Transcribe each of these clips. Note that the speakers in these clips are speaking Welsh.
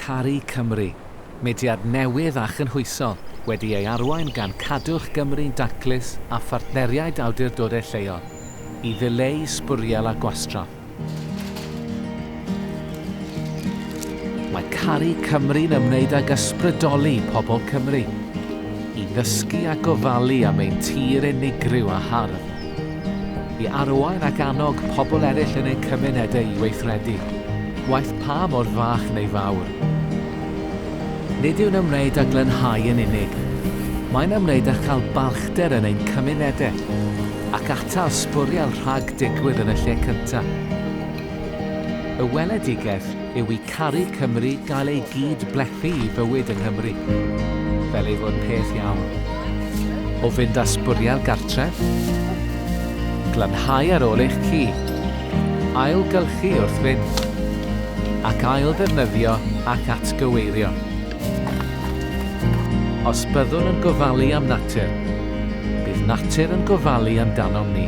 Caru Cymru, mudiad newydd a chynhwysol wedi ei arwain gan Cadwch Gymru'n daclus a phartneriaid awdurdodau lleol i ddileu sbwriel a gwastraff. Mae Caru Cymru'n ymwneud ag ysbrydoli pobl Cymru, i ddysgu a gofalu am ein tir unigryw a hardd, i arwain ac annog pobl eraill yn ein cymunedau i weithredu, waith pa mor fach neu fawr. Nid yw'n ymwneud â glanhau yn unig, mae'n ymwneud â chael balchder yn ein cymunedau ac atal sbwriel rhag digwydd yn y lle cyntaf. Y weledigaeth yw i Caru Cymru gael ei gyd blethu i fywyd yng Nghymru, fel ei fod peth iawn. O fynd â sbwriel gartref, glanhau ar ôl eich ci, ailgylchu wrth fynd, ac ail-ddefnyddio ac atgyweirio. Os byddwn yn gofalu am natur, bydd natur yn gofalu amdano ni.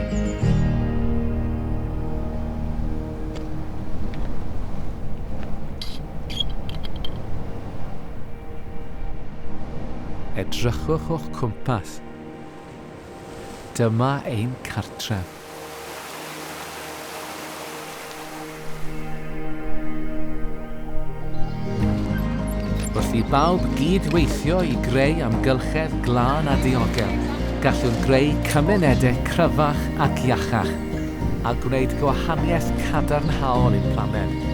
Edrychwch o'ch cwmpas. Dyma ein cartref. Wrth i bawb gydweithio i greu amgylchedd glân a diogel, gallwn greu cymunedau cryfach ac iachach a gwneud gwahaniaeth cadarnhaol i'n planed.